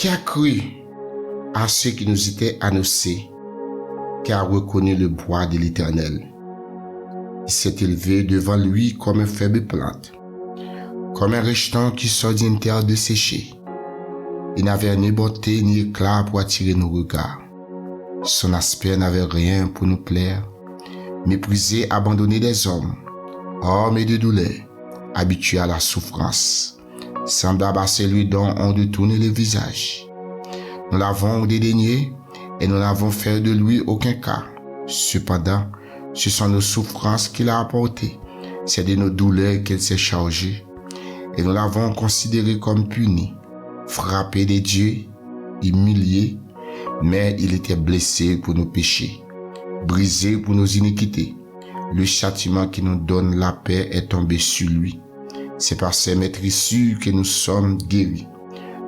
qui a cru à ce qui nous était annoncé, qui a reconnu le bras de l'Éternel. Il s'est élevé devant lui comme une faible plante, comme un rejeton qui sort d'une terre desséchée. Il n'avait ni beauté ni éclat pour attirer nos regards. Son aspect n'avait rien pour nous plaire. Méprisé, abandonné des hommes, homme et de douleur, habitué à la souffrance, semblable à celui dont on détourne le visage. Nous l'avons dédaigné et nous n'avons fait de lui aucun cas. Cependant, ce sont nos souffrances qu'il a apportées. C'est de nos douleurs qu'il s'est chargé. Et nous l'avons considéré comme puni, frappé de Dieu, humilié, mais il était blessé pour nos péchés, brisé pour nos iniquités. Le châtiment qui nous donne la paix est tombé sur lui. C'est par ses maîtrissures que nous sommes guéris.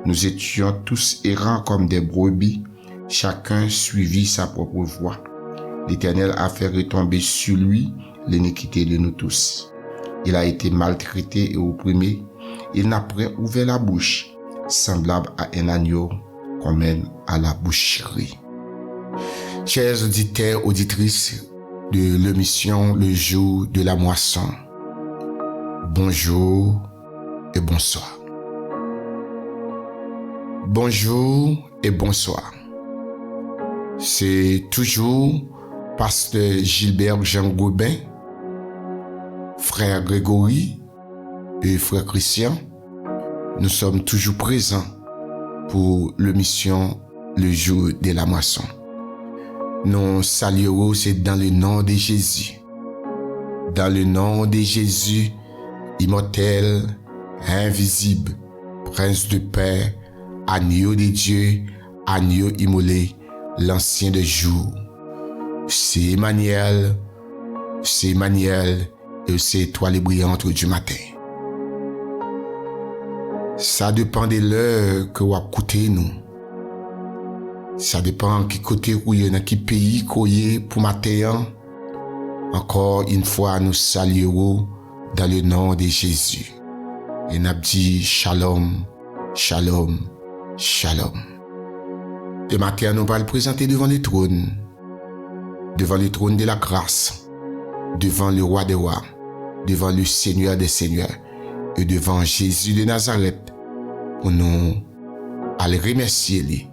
Nous étions tous errants comme des brebis, chacun suivit sa propre voie. L'Éternel a fait retomber sur lui l'iniquité de nous tous. Il a été maltraité et opprimé. Il n'a point ouvert la bouche, semblable à un agneau qu'on mène à la boucherie. Chers auditeurs, auditrices de l'émission Le Jour de la Moisson, bonjour et bonsoir. Bonjour et bonsoir. C'est toujours Pasteur Gilbert Jean Goubin, Frère Grégory et Frère Christian. Nous sommes toujours présents pour l'émission Le Jour de la Moisson. Nous saluons, c'est dans le nom de Jésus. Dans le nom de Jésus, immortel, invisible, Prince de paix, agneau de Dieu, agneau immolé, l'ancien des jours. C'est Emmanuel et c'est étoile brillante du matin. Ça dépend de l'heure que vous écoutez nous. Ça dépend qui côté où il y a dans quel pays koye pour matin. Encore une fois, nous saluons dans le nom de Jésus. Et nous dit shalom, shalom, shalom. Ce matin, nous allons le présenter devant le trône de la grâce, devant le roi des rois, devant le Seigneur des seigneurs et devant Jésus de Nazareth pour nous aller remercier lui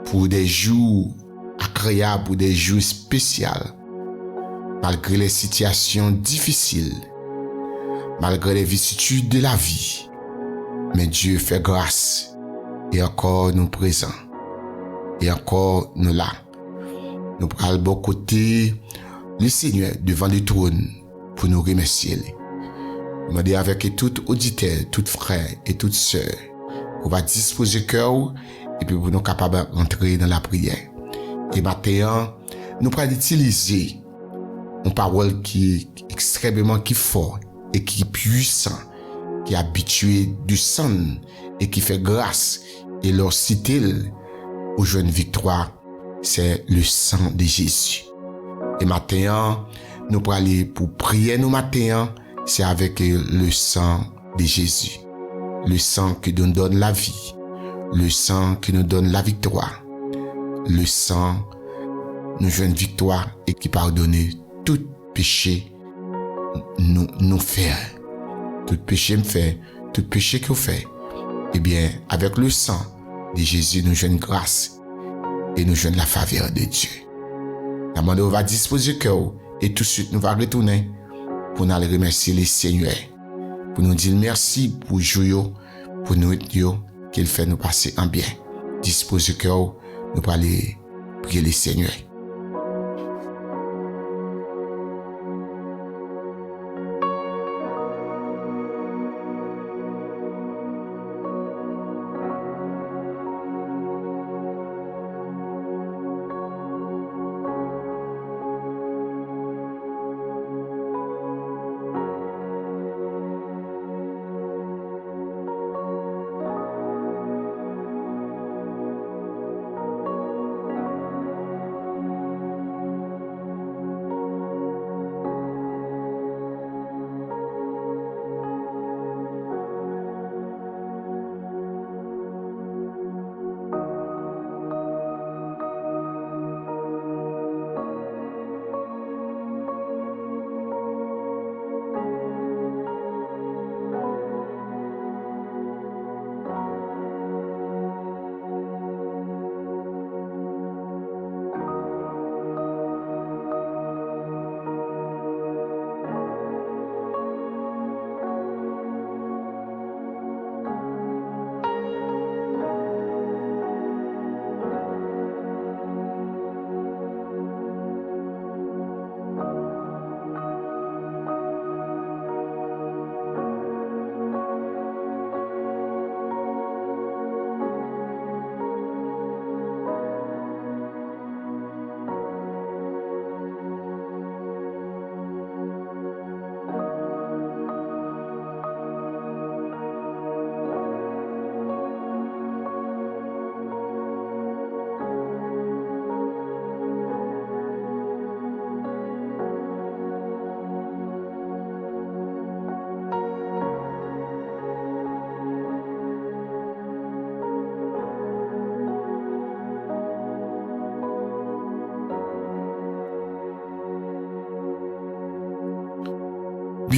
pour des jours agréables, pour des jours spéciaux, malgré les situations difficiles, malgré les vicissitudes de la vie. Mais Dieu fait grâce et encore nous présents et encore nous là. Nous prenons bon côté le Seigneur devant le trône pour nous remercier. Nous demandons avec tout auditeur, tout frère et toute sœur, on va disposer le cœur et puis pour nous capables d'entrer dans la prière. Et maintenant, nous allons utiliser une parole qui est extrêmement forte et qui est puissante, qui est habituée du sang et qui fait grâce et leur citer aux jeunes victoires, c'est le sang de Jésus. Et maintenant, nous allons aller pour prier nous matin, c'est avec le sang de Jésus. Le sang qui nous donne la vie. Le sang qui nous donne la victoire. Le sang nous donne victoire et qui pardonne tout péché nous faire. Tout péché me fait, tout péché que vous faites. Eh bien, avec le sang de Jésus, nous donne grâce et nous donne la faveur de Dieu. La main va disposer le cœur et tout de suite nous va retourner pour nous aller remercier le Seigneur, pour nous dire merci pour jouer, pour nous dire qu'il fait nous passer en bien. Disposer le cœur, nous allons aller prier le Seigneur.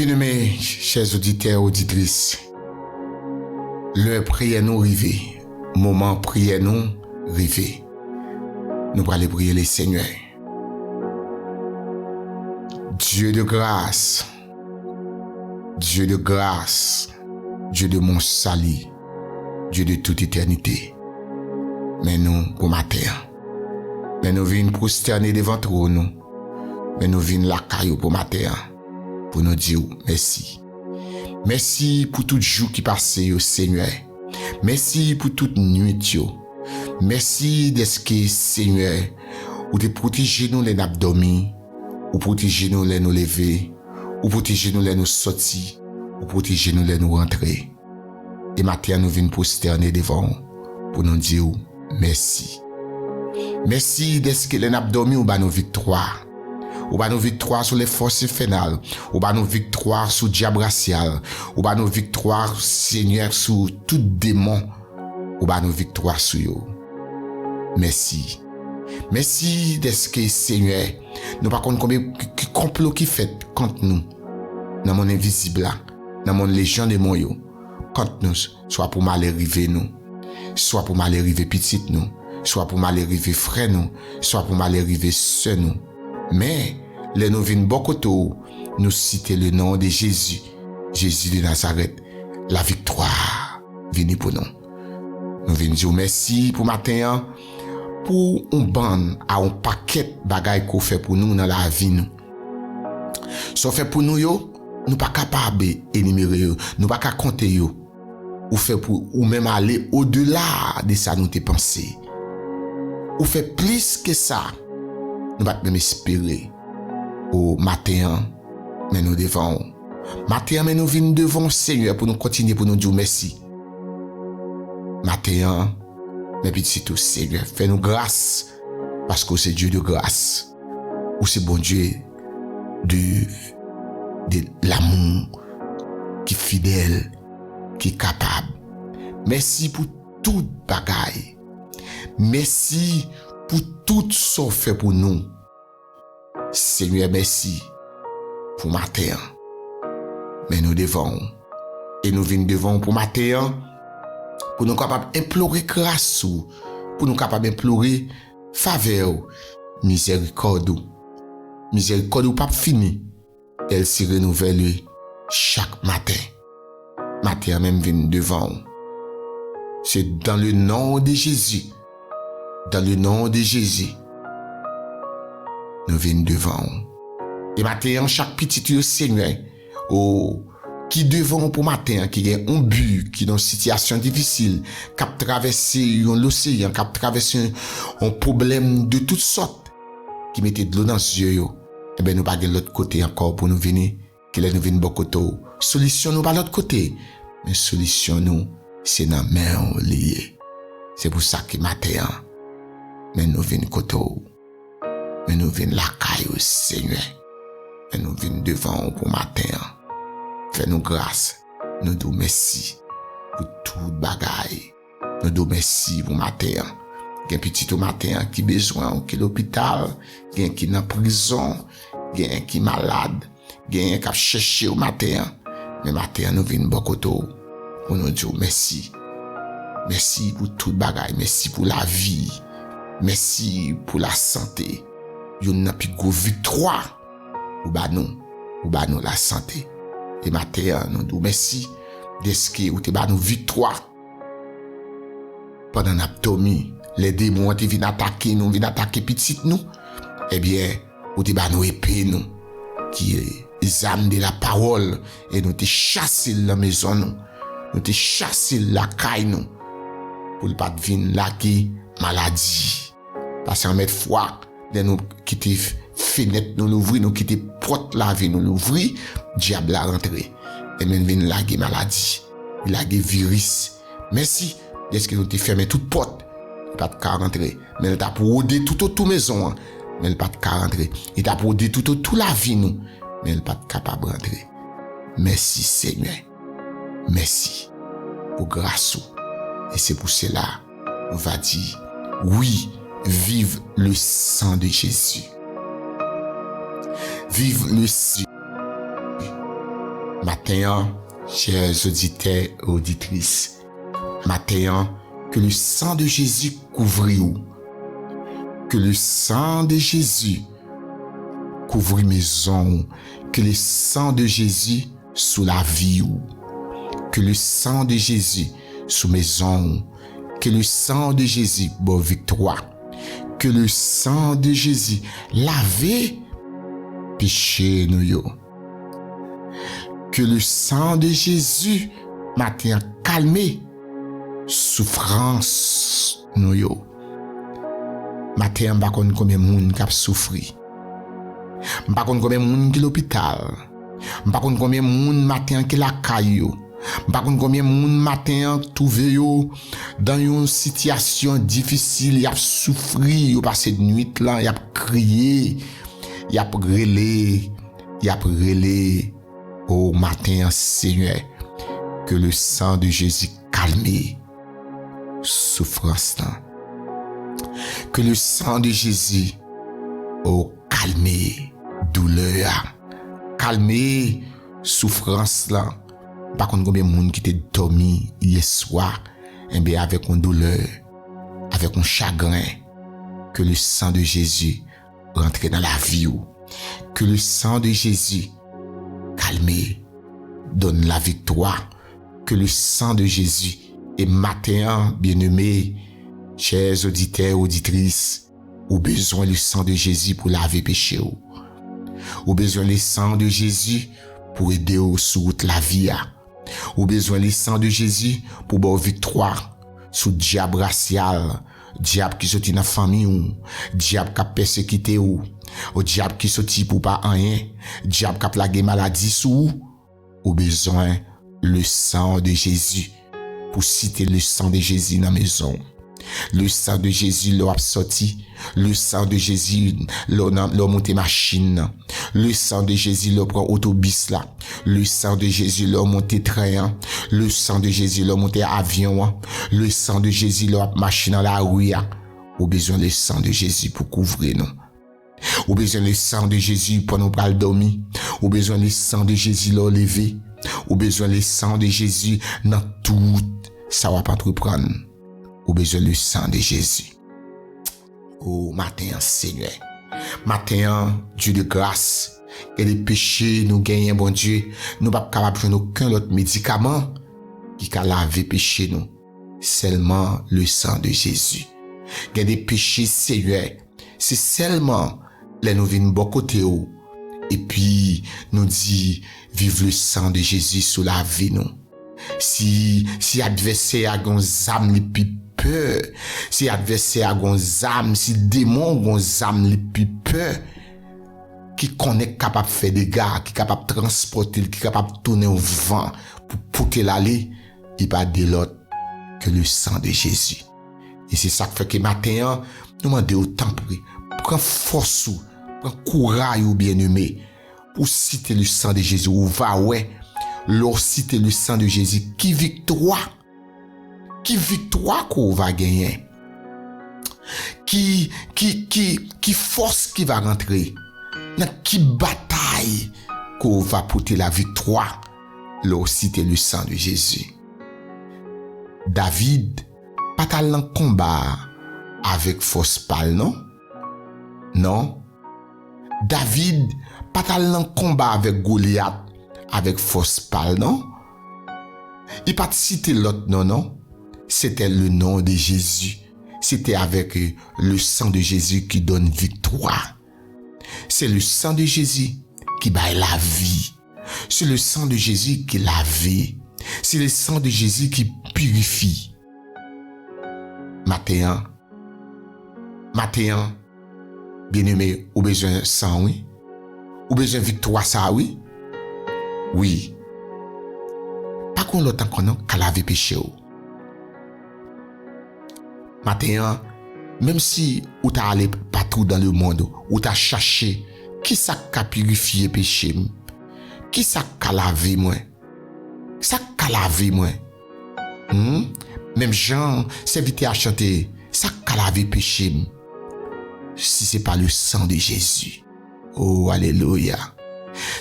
Bien-aimés, chers auditeurs, auditrices, l'heure prière nous rive, moment prière nous rive. Nous allons aller prier le Seigneur. Dieu de grâce, Dieu de grâce, Dieu de mon salut, Dieu de toute éternité. Mais nous, pour matin, mais nous venons prosterner devant nous, mais nous venons la caillou pour matin, pour nous dire merci. Merci pour tout jour qui passe, Seigneur. Merci pour toute nuit. Merci d'être que, Seigneur, ou de protéger nous les nappes dormies, ou protéger nous les nous lever, ou protéger nous les nous sortir, ou protéger nous les nous rentrer. Et matin, nous venons prosterner devant pour nous dire merci. Merci d'être que les nappes dormies ou nos victoires. Ou ba nos victoires sur les forces infernales, ou ba nos victoires sur le diable racial, ou ba nos victoires, Seigneur, sur tout démon, ou ba nos victoires sur eux. Merci. Merci d'être que, Seigneur, nous pas contre combien de complots qui fait contre nous, dans mon invisible là, dans mon légion de moyens, contre nous, soit pour mal arriver nous, soit pour mal arriver petit nous, soit pour mal arriver frère nous, soit pour mal arriver sœur nous. Mais, les nous venons beaucoup nous citer le nom de Jésus, Jésus de Nazareth, la victoire venue pour nous. Nous venons dire merci pour matin, pour un ban à un paquet de bagailles qu'on fait pour nous dans la vie. Ce fait pour nous, nous pas capables d'énumérer, nous pas capable compter, ou fait pour ou même aller au-delà de ça nous te pensé. Ou fait plus que ça. Nous ne pouvons même espérer au matin, mais nous devons. Matin, mais nous venons devant Seigneur pour nous continuer, pour nous dire merci. Matin, mais petit tout Seigneur, fais-nous grâce, parce que c'est Dieu de grâce, ou c'est bon Dieu de l'amour, qui est fidèle, qui est capable. Merci pour toute bagaille. Merci pour tout ce qu'on fait pour nous. Seigneur, merci pour matin. Mais nous devons, et nous venons devant pour matin, pour nous capables d'implorer grâce, pour nous capables d'implorer faveur, miséricorde. Miséricorde ou pas fini, elle se renouvelle chaque matin. Matin même vient devant. C'est dans le nom de Jésus. Dans le nom de Jésus, nous venons devant. Et matin, chaque petit Seigneur, qui devant pour matin, qui a un but, qui est dans une situation difficile, qui a traversé l'océan, qui a traversé un problème de toutes sortes, qui mettait de l'eau dans ses yeux, et bien nous pas de l'autre côté encore pour nous venir, que nous venons beaucoup tôt. Solution nous pas de l'autre côté, mais solution nous, c'est dans la main liée. C'est pour ça que matin, mais nous venons koto, mais nous venons la caille au Seigneur, mais nous venons devant pour matin. Fais-nous grâce, nous disons merci pour tout bagaille. Nous disons merci pour matin. Il y a un petit matin qui a besoin, qui est à l'hôpital, il y a un qui est en prison, il y a un qui est malade, il y a un qui a cherché au matin. Mais matin, nous venons beaucoup tôt pour nous dire merci. Merci pour tout bagaille, merci pour la vie. Merci pour la santé. Vous n'avez plus de victoire. Ou bah nous la santé. Et matin, nous disons merci de ce que vous avez nous victoire. Pendant l'abdomen, les démons qui viennent attaquer nous, viennent attaquer petit nous. Eh bien, vous avez nous épée nous, qui est les âmes de la parole. Et nous te chasser la maison nous. Nous te chasser la caille nous. Pour ne pas venir là qui maladie. Parce qu'on met foi, nous quitter fenêtre, nous l'ouvrir, nous quitter porte la vie, nous l'ouvrir, diable a rentré. Et même vient laguer maladie, laguer virus. Merci, est-ce que nous t'ai fermé toute porte, pas de cas rentrer. Mais il t'a prodé tout autour maison, mais il pas de cas rentrer. Il t'a prodé tout autour la vie, nous, mais il pas de capable de rentrer. Merci Seigneur, merci pour grâce. Et c'est pour cela, on va dire, oui, vive le sang de Jésus. Vive le sang. Matin, chers auditeurs et auditrices, matin, que le sang de Jésus couvre vous. Que le sang de Jésus couvre maison. Que le sang de Jésus sous la vie. Que le sang de Jésus sous maison. Que le sang de Jésus bonne victoire. Que le sang de Jésus lave péché nous yo. Que le sang de Jésus matin calme souffrance nous yo. Matin m'pa konn combien moun k'ap souffri. M'pa konn combien moun ki l'hôpital. M'pa konn combien moun matin ki la caillou. M'pa konn combien moun matin trouvé yo dans une situation difficile, y a souffri, yo passé de nuit là, y a crié, y a relé au matin Seigneur que le sang de Jésus calme souffrance là. Que le sang de Jésus calme douleur, calme souffrance là. Par contre, combien de monde qui était dormi hier soir, avec une douleur, avec un chagrin, que le sang de Jésus rentre dans la vie. Que le sang de Jésus calme, donne la victoire. Que le sang de Jésus est matin, bien-aimé, chers auditeurs et auditrices, ou besoin du sang de Jésus pour laver péché. Ou besoin du sang de Jésus pour aider sur route la vie. Ou besoin du sang de Jésus pour avoir victoire sur diable racial, diable qui sorti dans la famille ou, diable qui a persécuté ou diable qui sorti pour pas rien, diable qui a plagué maladie sous ou besoin le sang de Jésus pour citer le sang de Jésus dans la maison. Le sang de Jésus l'a sorti. Le sang de Jésus l'a monté machine. Le sang de Jésus l'a prend autobus là. Le sang de Jésus l'a monté train. Le sang de Jésus l'a monté avion. Le sang de Jésus l'a machine dans la rue. Ou besoin le sang de Jésus pour couvrir nous. Ou besoin le sang de Jésus pour nous pas dormir. Ou besoin le sang de Jésus l'a lever. Ou besoin le sang de Jésus dans tout ça va pas entreprendre. Ou besoin le sang de Jésus. Oh, matin, Seigneur. Matin, Dieu de grâce. Et les péchés nous gagnent, bon Dieu. Nous pas capables de prendre aucun autre médicament qui a lavé péché nous. Seulement le sang de Jésus. Il y a des péchés, Seigneur. C'est seulement là nous venons bon côté où. Et puis, nous dit, vive le sang de Jésus sous la vie nous. Si adversaire a gon âme les plus peur, si adversaire a gon âme, si démon gon âme les plus peur, qui connaît capable faire des dégâts, qui capable transporter, qui capable tourner au vent pour porter l'aller, il pas de l'autre que le sang de Jésus. Et c'est ça qui fait que matin, nous demandons autant prix, prends force, prends courage ou bien-aimé pour citer le sang de Jésus ou va ouais. Leur citer le sang de Jésus, qui victoire qu'on va gagner, qui force qui va rentrer, qui bataille qu'on va porter la victoire, leur citer le sang de Jésus. David, pas talent combat avec force pâle, non? Non. David, pas talent combat avec Goliath, avec force pâle, non? Il pas cité l'autre, non? C'était le nom de Jésus. C'était avec le sang de Jésus qui donne victoire. C'est le sang de Jésus qui bat la vie. C'est le sang de Jésus qui lave. C'est le sang de Jésus qui purifie. Matin, bien-aimé, ou besoin sang, oui? Ou besoin victoire, ça, oui? Oui. Pas qu'on l'autant qu'on a qu'à laver péché. Matin, même si ou t'as allé partout dans le monde, ou t'as cherché, qui ça qu'a purifié péché? Qui ça qu'a lavé moi? Ça qu'a lavé moi? Même Jean s'invitait à chanter, ça qu'a lavé péché? Si c'est pas le sang de Jésus. Oh, alléluia.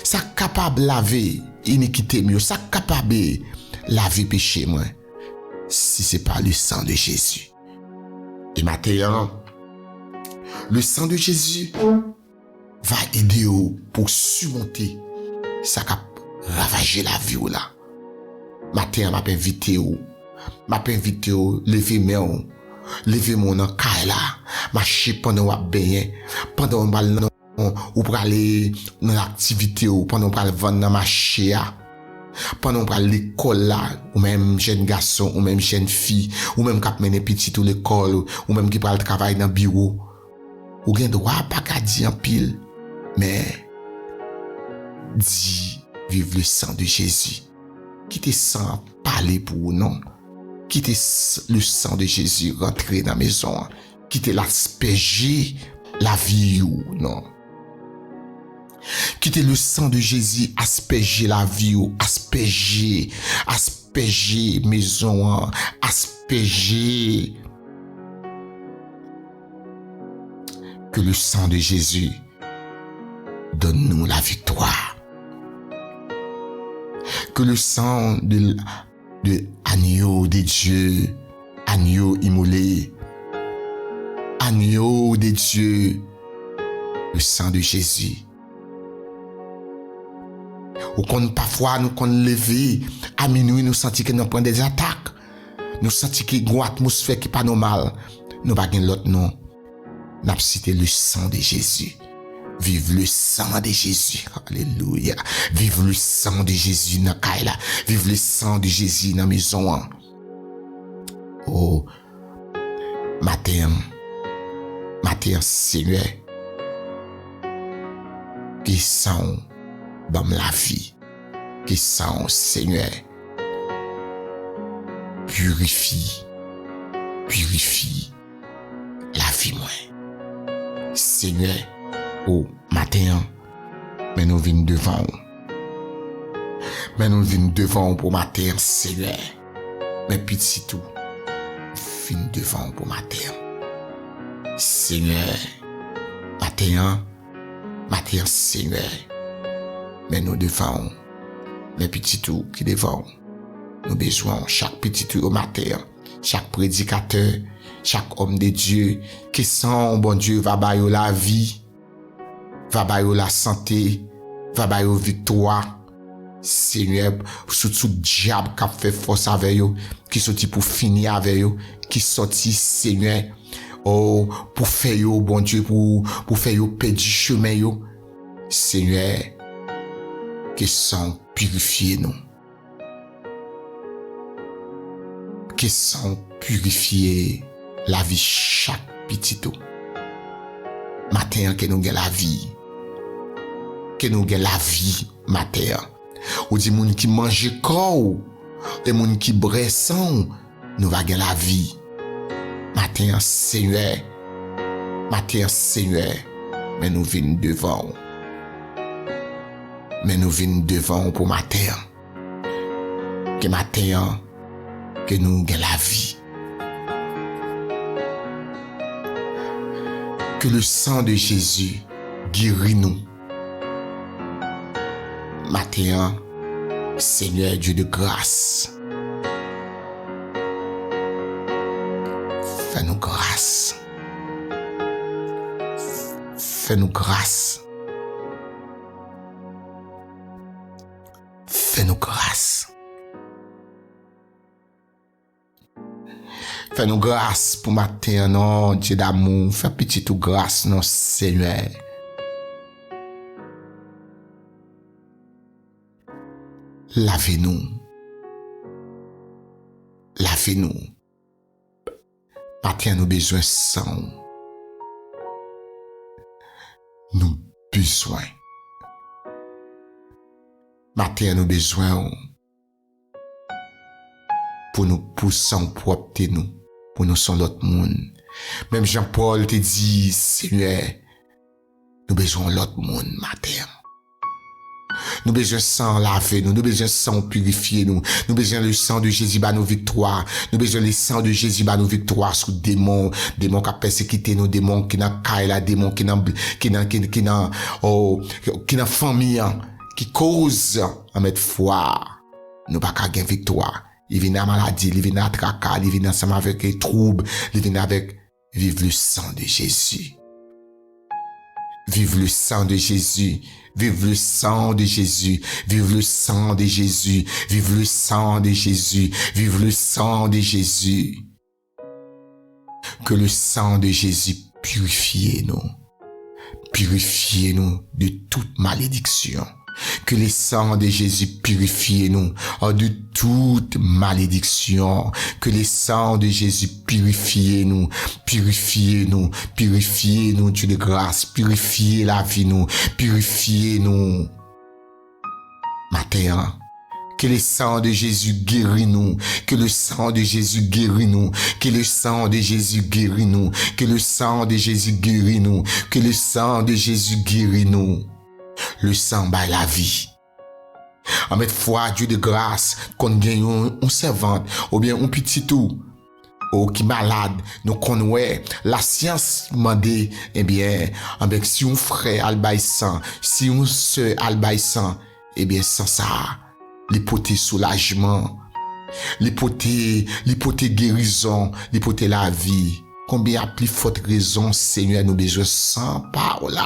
Ça capable laver iniquité mieux, ça capable laver péché moi. Si c'est pas le sang de Jésus. Et maintenant, le sang de Jésus va aider pour surmonter ça qui a ravagé la vie là. Matin, m'a invité lever main, lever mon caille là, marcher pendant ou bien, pendant ou pour aller dans l'activité ou pendant pour aller vendre dans marché pendant pour aller l'école là, ou même jeune garçon, ou même jeune fille, ou même qui mener petit à l'école, ou même qui parle travail dans bureau. Ou gen droit pas qu'à dire en pile, mais dis vive le sang de Jésus. Qui te sang parler pour vous, non? Qui te le sang de Jésus rentrer dans la maison, qui te l'asperger la vie ou non? Qui te le sang de Jésus asperger la vie ou asperger maison, asperger. Que le sang de Jésus donne-nous la victoire. Que le sang de agneau de Dieu, agneau immolé, agneau de Dieu, le sang de Jésus. Ou qu'on parfois nous qu'on lever à minuit nous sentir que nous prenons des attaques, nous sentir qu'il y a une atmosphère qui n'est pas normale, nous pas gain l'autre non. N'a cité le sang de Jésus. Vive le sang de Jésus. Alléluia. Vive le sang de Jésus dans Kaila. Vive le sang de Jésus dans maison. Oh, matin, Seigneur, qui sang dans la vie, qui sang, Seigneur, purifie la vie moi. Seigneur, oh, matin, mais nous venons devant. Mais nous venons devant pour matin, Seigneur. Mais petit tout, venons devant pour matin. Seigneur, matin, Seigneur. Mais nous devant. Mais petit tout qui devant. Nous besoin chaque petit tout au matin, chaque prédicateur, chaque homme de Dieu qui sent, bon Dieu, va bailler la vie, va bailler la santé, va bailler la victoire. Seigneur, surtout diable qui a fait force avec eux, qui sorti pour finir avec eux, qui sorti, Seigneur, oh, pour faire yo, bon Dieu, pour faire yo perdre du chemin yo. Seigneur, qui sont purifiés nous. Qui sont purifiés la vie chaque petit tout. Matin, que nous gagne la vie. Que nous gagne la vie, matin. Ou dit moun qui mange corps, et moun qui bre sang, nous va gagner la vie. Matin, Seigneur, mais nous venons devant. Mais nous venons devant pour matin. Que matin, que nous gagne la vie. Que le sang de Jésus guérit nous. Matin, Seigneur Dieu de grâce, fais-nous grâce. Fais-nous grâce. Fais-nous grâce. Fais-nous grâce pour matin, non, Dieu d'amour. Fais petit tout grâce, non, Seigneur. Lavez-nous. Lavez-nous. Matin, nous besoin de sang. Nous besoin. Matin, nous besoin pour nous pousser en propre nous. Pour nous sans l'autre monde. Même Jean-Paul te dit, Seigneur, nous besoin de l'autre monde, matin. Nous besoin de sang laver nous besoin de sang purifier nous besoin le sang de Jésus ba nos victoires, nous besoin le sang de Jésus ba nos victoires sur démons qui a persécuté nous, démons qui n'a caille la démons qui n'a famille, qui cause en mettre foi, nous pas qu'à gagner victoire. Il vient à maladie, il vient à tracas, il vient ensemble avec les troubles, il vient avec vive le sang de Jésus. Vive le sang de Jésus. Vive le sang de Jésus. Vive le sang de Jésus. Vive le sang de Jésus. Vive le sang de Jésus. Que le sang de Jésus purifie nous. Purifiez-nous de toute malédiction. Que le sang de Jésus purifie nous de toute malédiction. Que le sang de Jésus purifie nous, purifiez-nous, purifiez-nous, Dieu de grâce, purifiez la vie nous, purifiez-nous. Matin, que le sang de Jésus guérit nous, que le sang de Jésus guérit nous, que le sang de Jésus guérit nous, que le sang de Jésus guérit nous, que le sang de Jésus guérit nous. Le sang bat la vie. En mettre foi, Dieu de grâce, qu'on gagne une servante, ou bien un petit tout, ou qui malade, nous connaissons la science demande, eh bien, si un frère albaï sang, si une sœur albaï sang, eh bien, sans ça, l'hypothèse soulagement, l'hypothèse guérison, l'hypothèse la vie. Combien a plus forte raison, Seigneur, nous besoin sans parole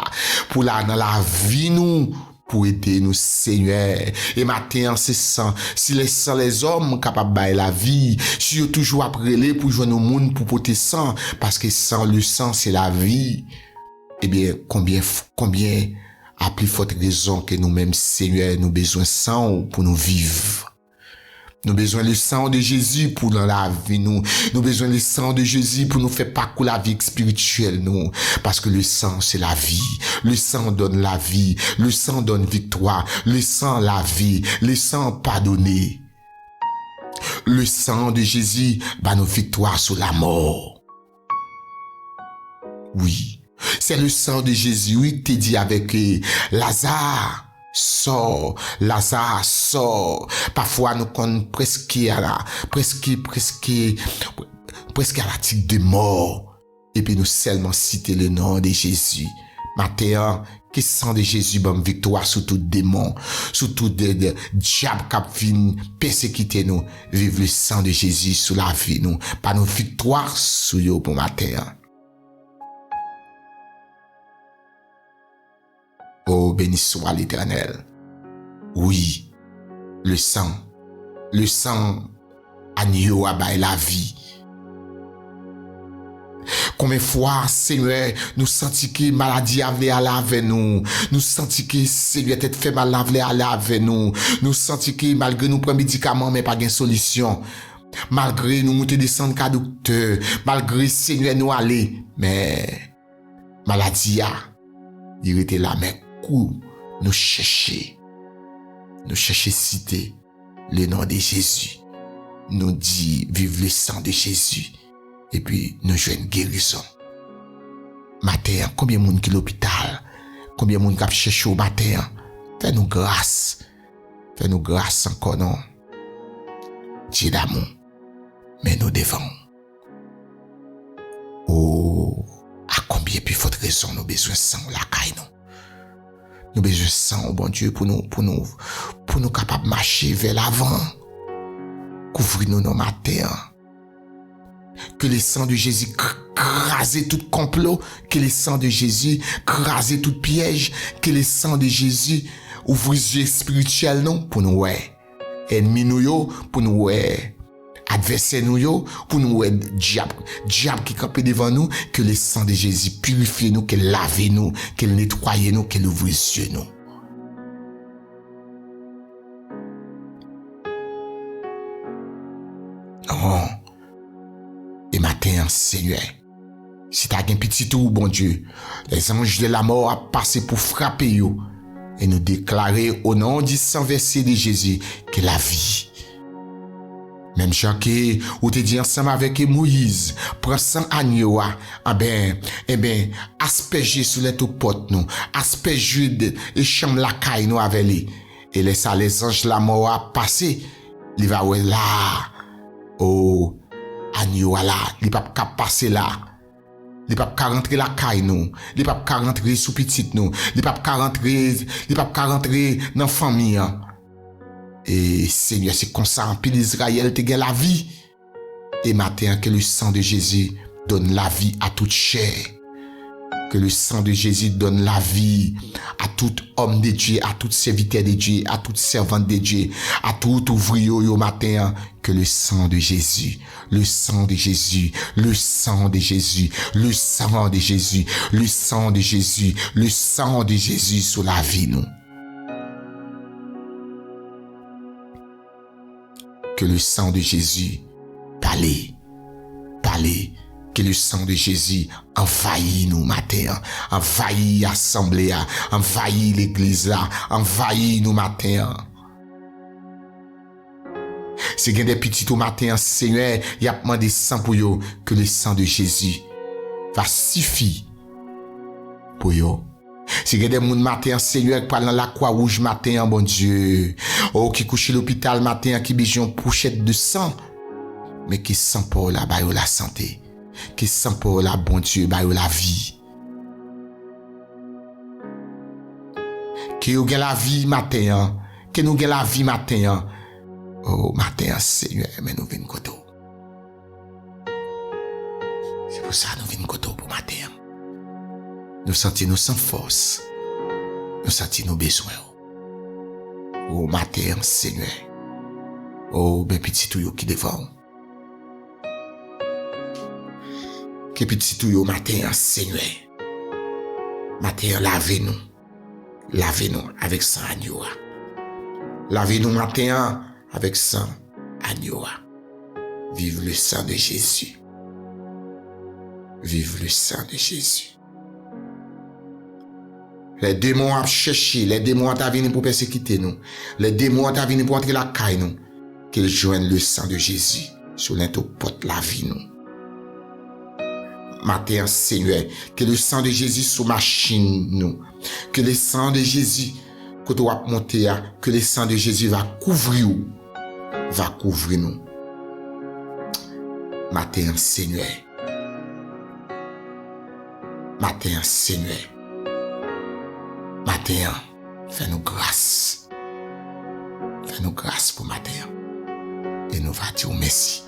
pour la dans la vie nous, pour aider nous, Seigneur. Et matin, c'est sans, si les hommes capables de la vie, si vous toujours après les pour joindre au monde pour porter sang, parce que sans le sang, c'est la vie. Eh bien, combien a plus forte raison que nous-mêmes, Seigneur, nous besoin sang pour nous vivre. Nous besoin le sang de Jésus pour dans la vie nous. Nous besoin le sang de Jésus pour nous faire parcourir la vie spirituelle nous. Parce que le sang c'est la vie. Le sang donne la vie. Le sang donne victoire. Le sang la vie. Le sang pardonner. Le sang de Jésus bat nos victoires sur la mort. Oui. C'est le sang de Jésus. Oui, t'es dit avec Lazare. Sors, Lazare, sors. Parfois, nous connaissons presque à la tique de mort. Et puis, nous seulement citer le nom de Jésus. Matin, que sang de Jésus, bonne victoire sur tout démon, sur tout diable qui vient persécuter nous. Vive le sang de Jésus sur la vie, nous. Pas nos victoires sur nous pour matin. Oh, béni soit l'Éternel. Oui, le sang agneau abaille la vie. Combien de fois, Seigneur, nous sentons que maladie avait à la avec nous. Nous sentons que Seigneur tête fait mal avait à la avec nous. Nous sentons que malgré nous prenons médicaments, mais pas de solution. Malgré nous monter descendre qu'à docteur. Malgré Seigneur nous aller. Mais, maladie a, il était là, mais nous chercher citer le nom de Jésus. Nous dit vive le sang de Jésus. Et puis nous jouons une guérison. Matin, combien de monde qui l'hôpital? Combien de monde qui cherché au matin? Fais-nous grâce. Fais-nous grâce encore non. Dieu d'amour. Mais nous devons. Oh, à combien plus forte raison nous besoin sang la caille nous. Nous besoin sang, bon Dieu, pour nous capables de marcher vers l'avant. Couvrir-nous nos matins. Que le sang de Jésus crase tout complot. Que le sang de Jésus crase tout piège. Que le sang de Jésus ouvre les yeux spirituels, non? Pour nous, ouais. Ennemis nous, pour nous, ouais. Adversaire nous, pour nous, diable qui campe devant nous, que le sang de Jésus purifie nous, qu'elle lave nous, qu'elle nettoie nous, qu'elle ouvre les yeux nous. Oh. Et matin, Seigneur, si t'as un petit tour, bon Dieu, les anges de la mort a passé pour frapper yo, et nous déclarer au nom du sang versé de Jésus que la vie. Même Jacques, ou te dit ensemble avec Moïse, prends sang agneau, asperger sur les tout potes nous, asperger et chambre la caille nous avec lui. Et laisse les anges la mort à passer, il va ouais là, oh, agneau là, il va pas passer là. li pa ka rentre la caille nous, li pa ka rentre sous petite nous, li pa ka rentre dans famille. Et Seigneur, c'est comme ça en pile Israël te gen la vie. Et matin que le sang de Jésus donne la vie à toute chair. Que le sang de Jésus donne la vie à tout homme de Dieu, à tout serviteur de Dieu, à toute servante de Dieu, à tout ouvrier au matin. Que le sang de Jésus, le sang de Jésus, le sang de Jésus, le sang de Jésus, le sang de Jésus, le sang de Jésus sur la vie nous. Que le sang de Jésus parler. Que le sang de Jésus envahit nous matin, envahit l'assemblée, envahit l'église là, envahit nous matin. Si il y a des petits au matin, Seigneur, il y a demandé sang pour eux, que le sang de Jésus va suffire pour eux. Si il y a des gens matin, Seigneur, qui parlent dans la croix rouge matin, bon Dieu, qui couche à l'hôpital matin, qui besoin de pochette de sang, mais qui sent pas la baille la santé, qui sent pas la bon Dieu baille la vie. Qui ou gen la vie matin, qui nous gen la vie matin. Oh matin Seigneur, mais nous venons koto. C'est pour ça nous venons koto pour matin. Nous sentons nous sans force. Nous sentons nos besoins. Oh matin Seigneur. Oh ben petit tout qui devant. Que petit tout matin Seigneur. Matin lavez-nous. Lavez-nous avec sang agneau. Lavez-nous matin avec sang agneau. Vive le sang de Jésus. Vive le sang de Jésus. Les démons ont cherché, les démons ont venu pour persécuter nous. Les démons ont venu pour entrer la caille nous. Qu'ils joignent le sang de Jésus sur l'interporte la vie nous. Matin Seigneur, que le sang de Jésus sur machine nous. Que le sang de Jésus, quand on va monter, que le sang de Jésus va couvrir nous. Va couvrir nous. Matin Seigneur. Matin Seigneur. Matin, fais-nous grâce. Fais-nous grâce pour matin. Et nous va dire merci.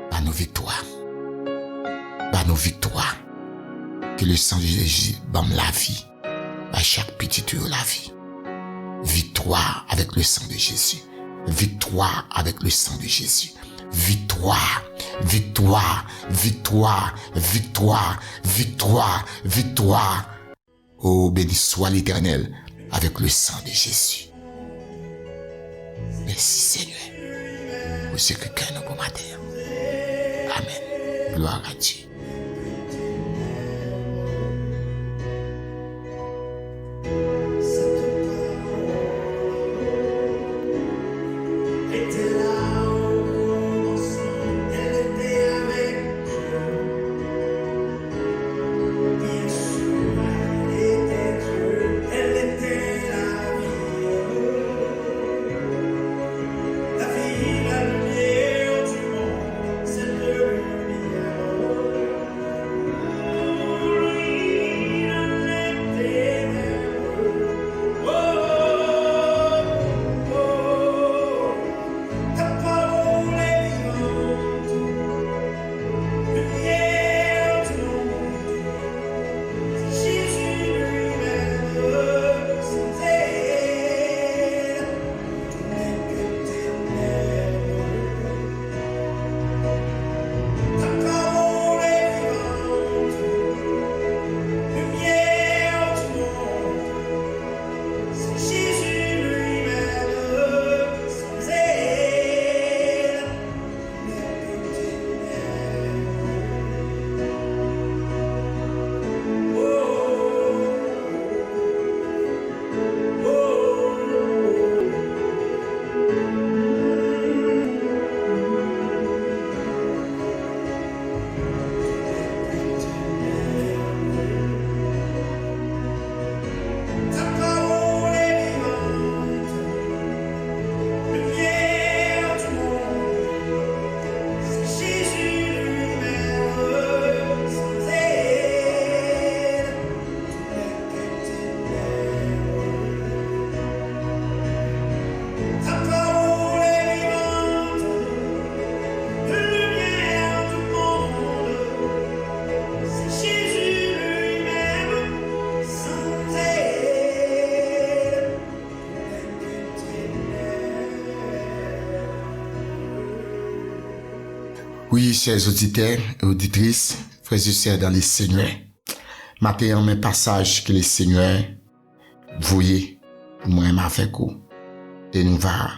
Par nos victoires. Par nos victoires. Que le sang de Jésus bâme la vie. Par chaque petit la vie. Victoire avec le sang de Jésus. Victoire avec le sang de Jésus. Victoire, victoire, victoire, victoire, victoire, victoire. Oh, béni soit l'Éternel avec le sang de Jésus. Merci Seigneur. Pour ce que nous pour matin. Amen. Gloire à Dieu. Oui, chers auditeurs et auditrices, frères et sœurs dans les Seigneurs, matin, un passage que les Seigneurs voyaient, moi-même avec vous. Et nous va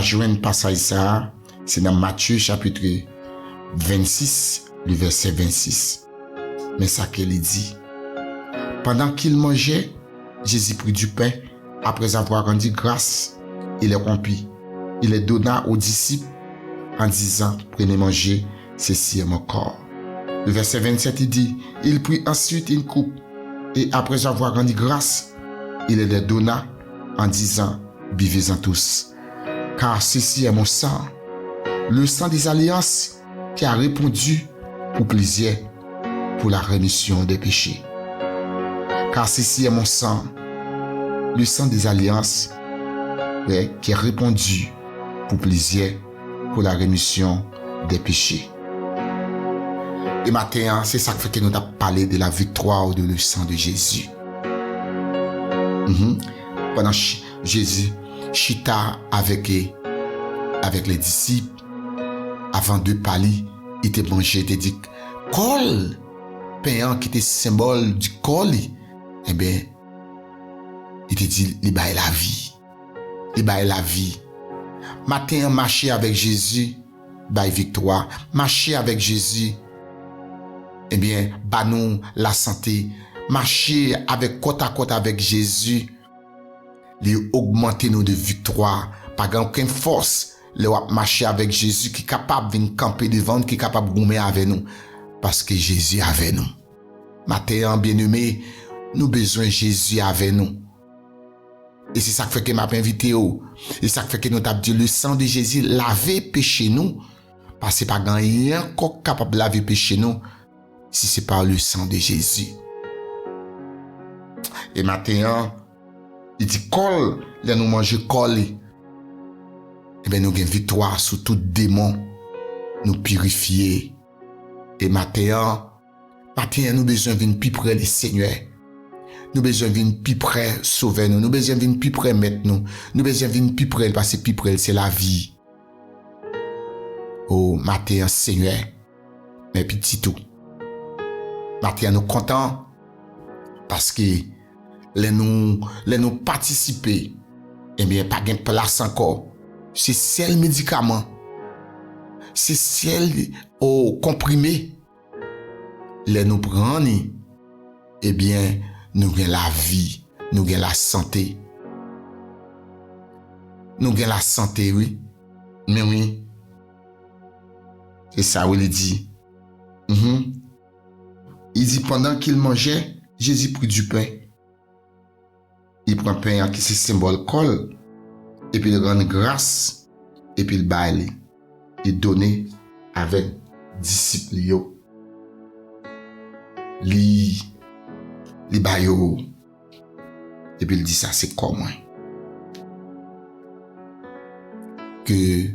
joindre passage ça, c'est dans Matthieu chapitre 26, le verset 26. Mais ça qu'il dit. Pendant qu'il mangeait, Jésus prit du pain, après avoir rendu grâce, il les rompit. Il les donna aux disciples en disant, prenez manger, ceci est mon corps. Le verset 27, il dit, il prit ensuite une coupe, et après avoir rendu grâce, il les donna en disant, buvez-en tous, car ceci est mon sang, le sang des alliances qui a répondu pour plaisir, pour la rémission des péchés. Car ceci est mon sang, le sang des alliances qui a répondu pour plaisir, pour la rémission des péchés. Et maintenant, c'est ça qui fait que nous avons parlé de la victoire de le sang de Jésus. Pendant Jésus chita avec les disciples, avant de parler, il était mangé, il était dit, col, pain qui était symbole du col, eh bien, il était dit, il baille la vie. Il baille la vie. Matin, marcher avec Jésus, baille victoire. Marcher avec Jésus, eh bien, bah nous la santé. Marcher avec côte à côte avec Jésus, lui augmenter nous de victoire. Pas aucune force, le marcher avec Jésus qui est capable de venir camper devant, qui est capable de gommer avec nous. Parce que Jésus est avec nous. Matin, bien-aimé, nous besoin de Jésus avec nous. Et c'est ça qui fait que m'a invité. Et ça qui fait que nous avons dit le sang de Jésus laver péché nous. Parce que pas rien encore capable de laver péché nous si c'est pas le sang de Jésus. Et maintenant, il dit col, là nous manger col. Et bien nous avons victoire sur tout démon, nous purifier. Et maintenant, nous besoin de venir plus près du Seigneur. Nous besoin de venir plus près sauver nous. Nous besoin de venir plus près mettre nous. Nous besoin de venir plus près parce que plus près c'est la vie. Oh, matin, Seigneur, mes petits tout. Matin, nous contents parce que les nous participer, eh bien, pas de place encore. C'est seul médicament. C'est seul comprimé. Les nous prendre, eh bien, nous avons la vie, nous avons la santé. Nous avons la santé, oui. Mais oui. C'est ça, où il dit. Il dit, pendant qu'il mangeait, Jésus prit du pain. Il prend un pain qui c'est symbole col. Et puis il rend grâce. Et puis il baille. Il donne avec disciples. Li bayo. Et puis il dit ça, c'est comment? Que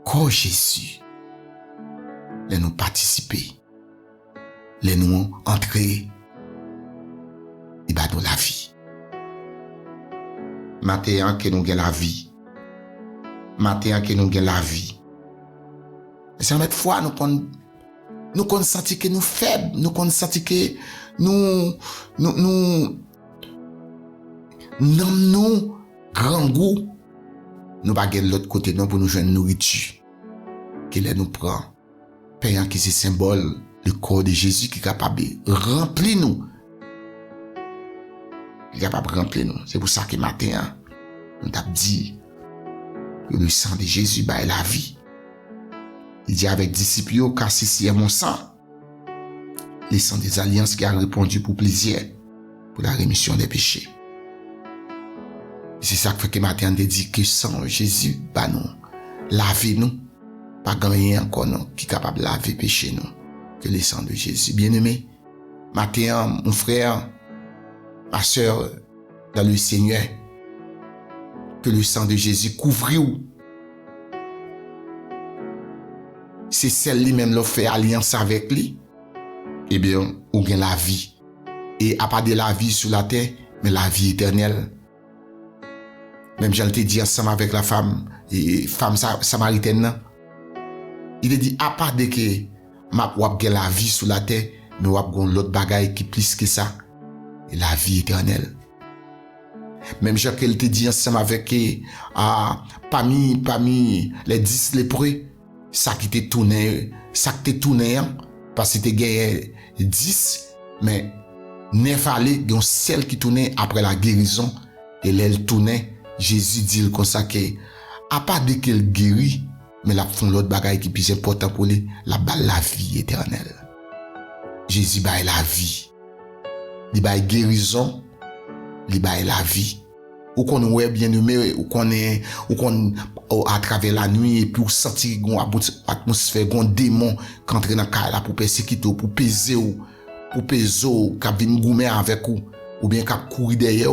quand Jésus, les nous participer, les nous entrer, il va nous la vie. Maintenant que nous avons la vie. Maintenant que nous avons la vie. C'est une fois nous consentons que nous faibles, nous consentons que nous grand goût, nous pas de l'autre côté non pour nous joindre nourriture. Qu'il nous prend, payant qui c'est symbole le corps de Jésus qui est capable de remplir nous. Il est capable de remplir nous. C'est pour ça que matin, nous avons dit que le sang de Jésus est la vie. Il dit avec disciples, car ceci est mon sang. Le sang des alliances qui a répondu pour plaisir, pour la rémission des péchés. C'est ça que fait que matin on dit que sang Jésus, bah nous, laver nous, pas gagner encore nous, qui est capable de laver péché nous, que le sang de Jésus. Bien-aimé, matin, mon frère, ma soeur, dans le Seigneur, que le sang de Jésus couvre vous. C'est celle-là même qui fait alliance avec lui. Eh bien, on gagne la vie. Et à part de la vie sur la terre, mais la vie éternelle. Même j'en te dit ensemble avec la femme, et femme samaritaine, il te dit, à part de que m'a wap gen la vie sous la terre, mais wap gon l'autre bagaille qui plus que ça, et la vie éternelle. Même Jacques, il te dit ensemble avec parmi les 10 lépreux, ça qui te tourné, parce que te gagné 10, mais 9 allait, donc celle qui tournait après la guérison, et elle tournait, Jésus dit comme ça que, à part de qu'elle guérit, mais la font l'autre bagaille qui est plus important pour lui, la vie éternelle. Jésus baille la vie. Il baille guérison, il baille la vie. Ou qu'on est bien aimé, ou qu'on à travers la nuit, et puis ou sentir une atmosphère, un démon qui entre dans la caille pour persécuter, pour peser, qui vient goumer avec ou bien qui courir derrière,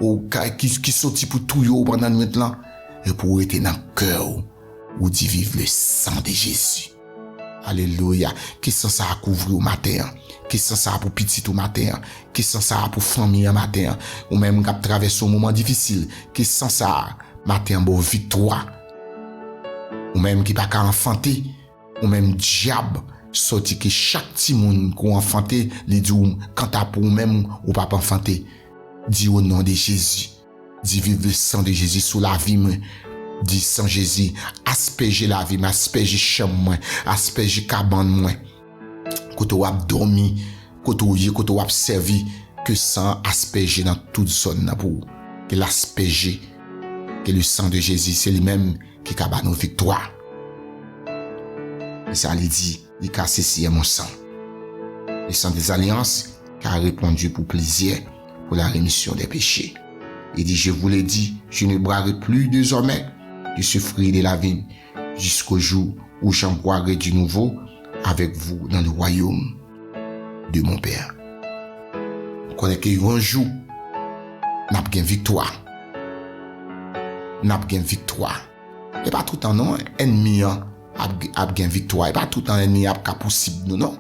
ou qui sortit pour tout pendant la nuit là, et pour être dans le cœur, ou d'y vivre le sang de Jésus. Alléluia. Qu'est-ce que ça a couvrir au matin? Qu'est-ce que ça a pour petit au matin? Qu'est-ce que ça a pour famille au matin? Ou même qui traverse un moment difficile? Qu'est-ce que ça a matin pour victoire? Ou même qui pas qu'à enfanter? Ou même diable sorti que chaque petit monde qu'on enfanté, les dit quand t'as pour même ou pas enfanter. Dis au nom de Jésus. Dis vive le sang de Jésus sous la vie, moi. Dis sang Jésus, asperger la vie, asperger chambre moi, asperger cabane moi. Quand tu as dormi, quand tu as servi, que sang asperger dans toute zone pour que l'asperger, que le sang de Jésus, c'est lui-même qui a nos victoires. Et ça lui dit, il a ceci est mon sang. Le sang des alliances qui a répondu pour plaisir, pour la rémission des péchés. Il dit, je vous l'ai dit, je ne boirai plus désormais du fruit de la vigne jusqu'au jour où j'en boirai du nouveau avec vous dans le royaume de mon Père. On connaît qu'un jour, nous avons une victoire. Nous avons une victoire. Et pas tout le temps, non, ennemi a une victoire. Et pas tout le temps, ennemi a possible, non.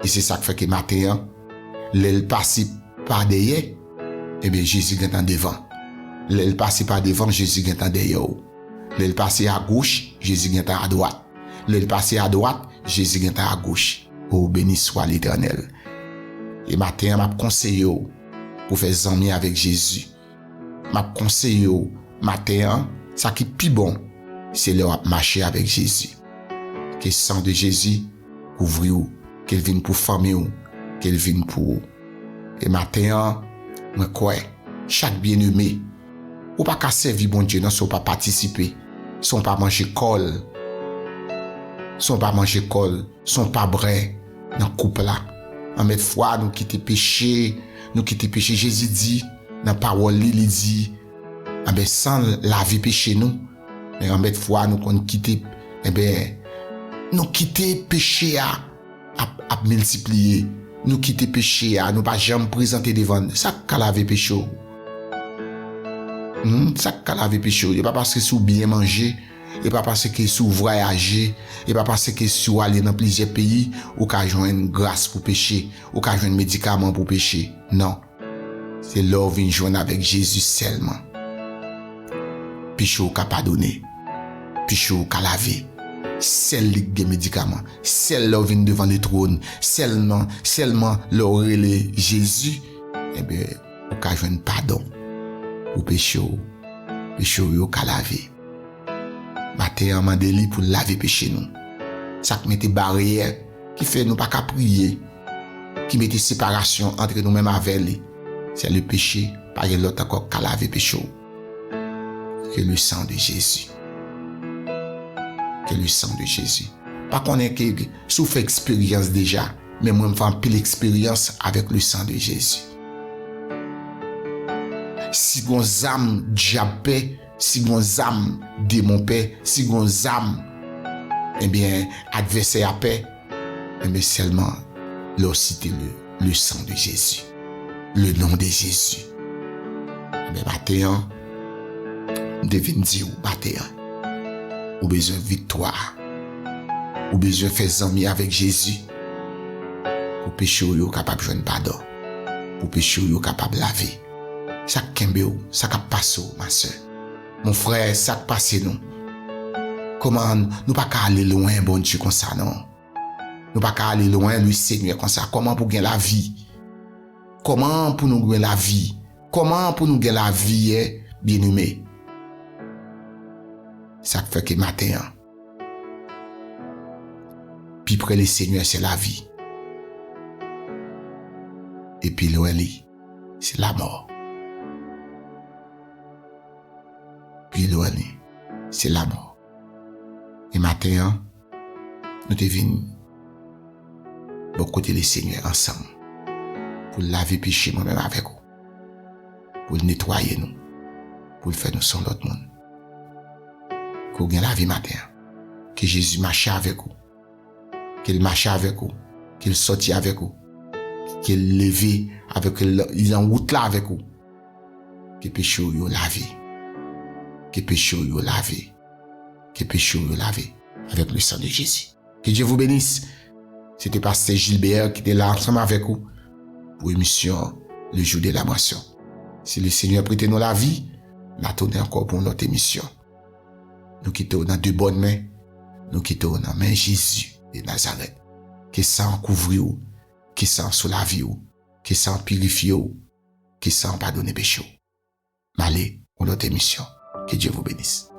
Et c'est ça qui fait que matin, l'elle passe par derrière, et bien Jésus est en devant. L'elle passe par devant, Jésus est en derrière. L'elle passe à gauche, Jésus est à droite. L'elle passe à droite, Jésus est à gauche. Oh, béni soit l'Éternel. Et matin, m'a conseillé pour faire amis avec Jésus. M'a conseillé matin, ça qui est plus bon, c'est le marcher avec Jésus. Que le sang de Jésus couvre ou, qu'elle vienne pour famille ou, qu'elle vienne pour. Et matin, moi quoi, chaque bien-aimé, ou pas qu'à servir bon Dieu, non, sont pas participer, sont pas manger colle, sont pas vrai dans couple là. En mettre foi, nous quitter péché, Jésus dit, dans parole il dit, sans laver péché nous, mais en mettre foi, nous qu'on quitter, nous quitter péché à multiplier, nous quitter péché à, nous pas jamais présenter devant, ça qu'à laver péché. Ça qu'à laver péché, et pas parce que sous bien manger, et pas parce que sous voyager, et pas parce que sous aller dans plusieurs pays, ou qu'à joindre grâce pour pécher, ou qu'à joindre médicaments pour pécher. Non. C'est là vient joindre avec Jésus seulement. Péché ou qu'à pardonner. Péché ou qu'à laver. Celle les médicaments. Celle là vient devant le trône. Seulement l'aurélie Jésus, eh bien, ou qu'à joindre pardon. Ou péché ou qu'à laver. Matin, mandeli pour laver péché nous. Ça qui mette barrière, qui fait nous pas qu'à prier, qui mette séparation entre nous-mêmes avec lui. C'est le péché, pas l'autre encore qu'à laver péché. Que le sang de Jésus. Que le sang de Jésus. Pas qu'on est que souffre expérience déjà, mais moi, je fais pile expérience avec le sang de Jésus. Si vos âmes diable, si vos âmes démon père, si vos âmes, eh bien, adversaire à paix, eh bien, seulement, leur citer le sang de Jésus, le nom de Jésus. Eh bien, matin, devine dire, matin, ou besoin de victoire, ou besoin de faire amis avec Jésus, pour péché ou capable de joindre pardon, pour péché ou capable de laver. Ça kembe ou, ça ka passe ou, ma soeur. Mon frère, ça ka passe nous. Comment nous pas qu'à aller loin, bon Dieu, comme ça, non? Nous pas qu'à aller loin, lui, Seigneur, comme ça. Comment pour gagner la vie? Comment pour nous gagner la vie? Comment pour nous gagner la vie, bien-aimé? Ça fait que matin, puis près le Seigneur, c'est la vie. Et puis loin, c'est la mort. Puis loin, c'est la mort. Et matin, nous devons beaucoup de le Seigneur ensemble pour laver péché moi-même avec vous, pour nettoyer nous, pour faire nous son l'autre monde. Que vous la vie matin, que Jésus marche avec vous, qu'il marche avec vous, qu'il sortit avec vous, qu'il lève avec il en route là avec vous, que péché vous lavé, que péché vous lavé, que péché vous lavé avec le sang de Jésus. Que Dieu vous bénisse. C'était pasteur Gilbert qui était là ensemble avec vous pour l'émission Le Jour de la Moisson. Si le Seigneur prête nous la vie, nous attendons encore pour notre émission. Nous quittons dans de bonnes mains. Nous quittons dans la main Jésus de Nazareth. Que ça en couvre ou, que ça en sous la vie ou, que ça en purifie ou, que ça en pardonne péché. Allez, pour notre émission. Que Dieu vous bénisse.